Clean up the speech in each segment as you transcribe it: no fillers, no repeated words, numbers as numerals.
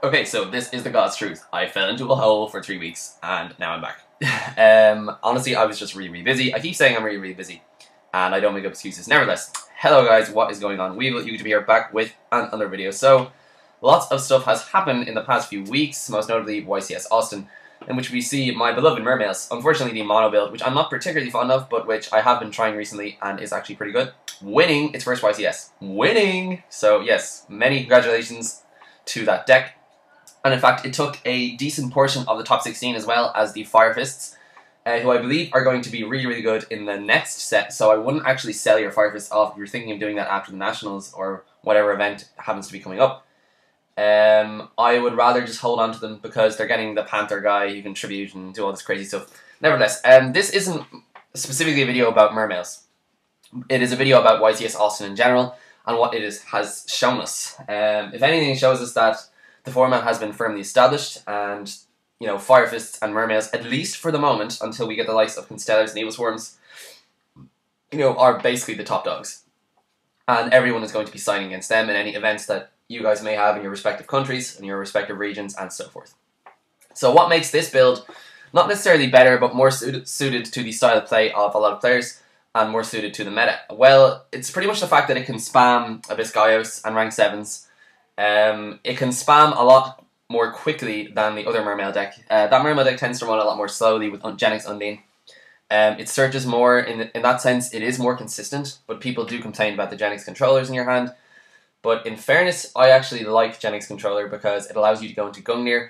Okay, so this is the God's truth. I fell into a hole for 3 weeks and now I'm back. Honestly, I was just really busy. I keep saying I'm really busy and I don't make up excuses. Nevertheless, hello guys, what is going on? We will YouTube here back with another video. So, lots of stuff has happened in the past few weeks, most notably YCS Austin, in which we see my beloved mermaids, unfortunately the mono build, which I'm not particularly fond of, but which I have been trying recently and is actually pretty good, winning its first YCS. Winning! So yes, many congratulations to that deck. And in fact, it took a decent portion of the top 16 as well as the Fire Fists, who I believe are going to be really good in the next set. So I wouldn't actually sell your Fire Fists off if you're thinking of doing that after the Nationals or whatever event happens to be coming up. I would rather just hold on to them because they're getting the Panther guy, you can tribute and do all this crazy stuff. Nevertheless, this isn't specifically a video about mermaids. It is a video about YCS Austin in general and what it has shown us. If anything, it shows us that the format has been firmly established and, you know, Fire Fists and mermaids, at least for the moment, until we get the likes of Constellars and Evilswarms, you know, are basically the top dogs. And everyone is going to be signing against them in any events that you guys may have in your respective countries, in your respective regions, and so forth. So what makes this build not necessarily better, but more suited to the style of play of a lot of players, and more suited to the meta? Well, it's pretty much the fact that it can spam Abyss Gaios and rank 7s. It can spam a lot more quickly than the other mermaid deck. That mermaid deck tends to run a lot more slowly with Genix Undine. It searches more, in that sense it is more consistent, but people do complain about the Genix controllers in your hand. But in fairness, I actually like Genix controller because it allows you to go into Gungnir,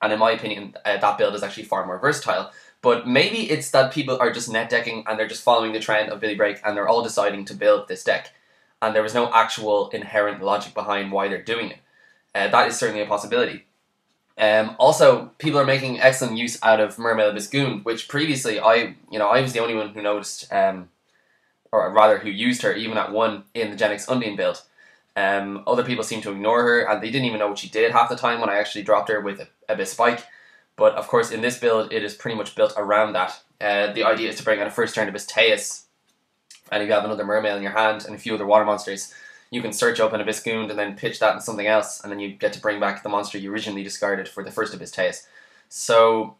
and in my opinion that build is actually far more versatile. But maybe it's that people are just net decking and they're just following the trend of Billy Break and they're all deciding to build this deck. And there was no actual inherent logic behind why they're doing it. That is certainly a possibility. Also, people are making excellent use out of Mermaid Abyss Gund, which previously I was the only one who noticed, or rather who used her even at 1 in the Genix Undine build. Other people seem to ignore her and they didn't even know what she did half the time when I actually dropped her with Abyss Spike. But of course in this build it is pretty much built around that. The idea is to bring out a first turn Abyss Teus. And if you have another mermaid in your hand and a few other water monsters, you can search open Abyss Gund and then pitch that in something else, and then you get to bring back the monster you originally discarded for the first Abyss Teus. So,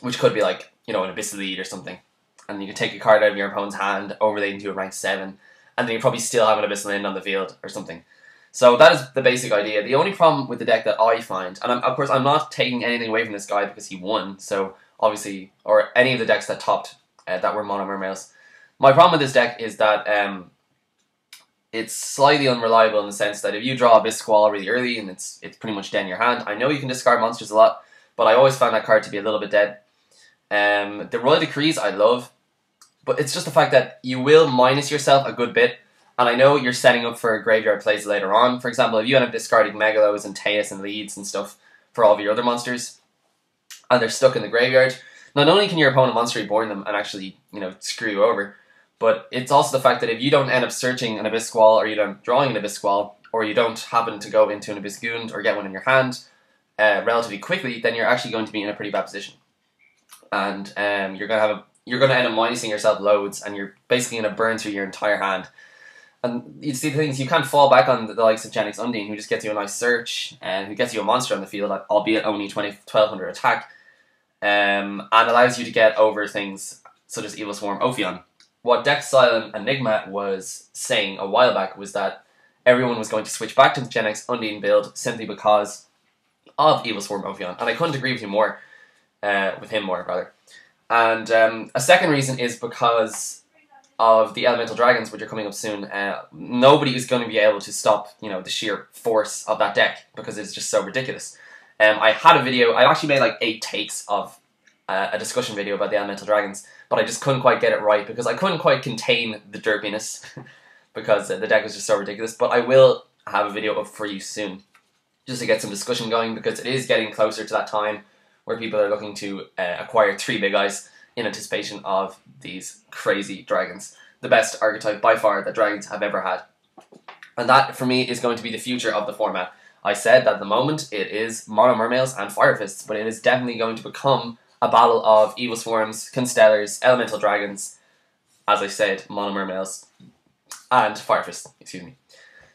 which could be like, you know, an Abyss Lead or something. And you can take a card out of your opponent's hand, overlay into a rank 7, and then you probably still have an Abyss Lind on the field or something. So that is the basic idea. The only problem with the deck that I find, and of course I'm not taking anything away from this guy because he won, so obviously, or any of the decks that topped that were mono mermaids. My problem with this deck is that it's slightly unreliable in the sense that if you draw Abyss Squall really early and it's pretty much dead in your hand. I know you can discard monsters a lot, but I always found that card to be a little bit dead. The Royal Decrees I love, but it's just the fact that you will minus yourself a good bit, and I know you're setting up for graveyard plays later on. For example, if you end up discarding Megalos and Teus and Leads and stuff for all of your other monsters, and they're stuck in the graveyard, not only can your opponent Monster Reborn them and actually, you know, screw you over, but it's also the fact that if you don't end up searching an Abyss Squall, or you don't drawing an Abyss Squall, or you don't happen to go into an Abyss Gund or get one in your hand relatively quickly, then you're actually going to be in a pretty bad position. And you're going to end up minusing yourself loads, and you're basically going to burn through your entire hand. And you see the things, you can't fall back on the likes of Genix Undine, who just gets you a nice search, and who gets you a monster on the field, albeit only 1200 attack, and allows you to get over things such as Evilswarm Ophion. What Dex Silent Enigma was saying a while back was that everyone was going to switch back to the Genix Undine build simply because of Evilswarm Ophion, and I couldn't agree with him more. And a second reason is because of the Elemental Dragons, which are coming up soon. Nobody is going to be able to stop, you know, the sheer force of that deck because it's just so ridiculous. I had a video. I actually made like 8 takes of a discussion video about the Elemental Dragons, but I just couldn't quite get it right because I couldn't quite contain the derpiness because the deck was just so ridiculous. But I will have a video up for you soon just to get some discussion going, because it is getting closer to that time where people are looking to acquire 3 big eyes in anticipation of these crazy dragons. The best archetype by far that dragons have ever had. And that, for me, is going to be the future of the format. I said that at the moment it is mono mermaids and Fire Fists, but it is definitely going to become a battle of Evilswarms, Constellars, Elemental Dragons, as I said, monomer males, and Fire Fist, excuse me.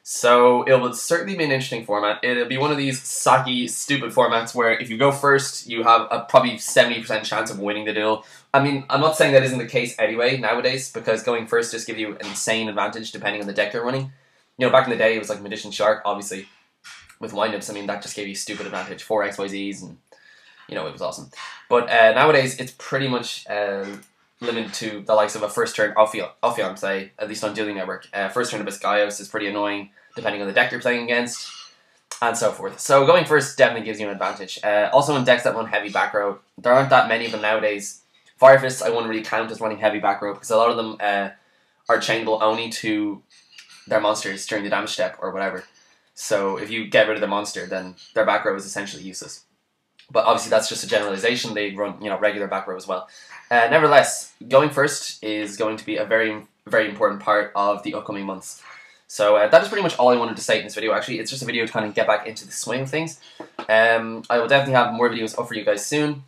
So it will certainly be an interesting format. It'll be one of these sacky, stupid formats where if you go first, you have a probably 70% chance of winning the duel. I mean, I'm not saying that isn't the case anyway nowadays, because going first just gives you an insane advantage depending on the deck you're running. You know, back in the day, it was like Magician Shark, obviously. With windups, I mean, that just gave you stupid advantage, 4 XYZs, and, you know, it was awesome. But nowadays, it's pretty much limited to the likes of a first turn Ophion, say, at least on Dueling Network. First turn Abyss Gaios is pretty annoying, depending on the deck you're playing against, and so forth. So going first definitely gives you an advantage. Also in decks that run heavy back row, there aren't that many of them nowadays. Fire Fists I wouldn't really count as running heavy back row, because a lot of them are chainable only to their monsters during the damage step or whatever. So if you get rid of the monster, then their back row is essentially useless. But obviously that's just a generalization. They run, you know, regular back row as well. Nevertheless, going first is going to be a very, very important part of the upcoming months. So that is pretty much all I wanted to say in this video. Actually, it's just a video to kind of get back into the swing of things. I will definitely have more videos up for you guys soon.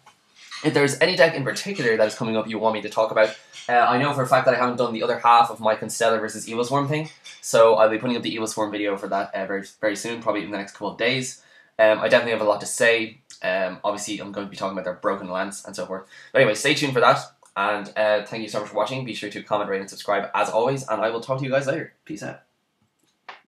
If there's any deck in particular that is coming up you want me to talk about, I know for a fact that I haven't done the other half of my Constellar versus Evilswarm thing, so I'll be putting up the Evilswarm video for that very, very soon, probably in the next couple of days. I definitely have a lot to say. Obviously, I'm going to be talking about their Broken Lance and so forth. But anyway, stay tuned for that, and thank you so much for watching. Be sure to comment, rate, and subscribe as always, and I will talk to you guys later. Peace out.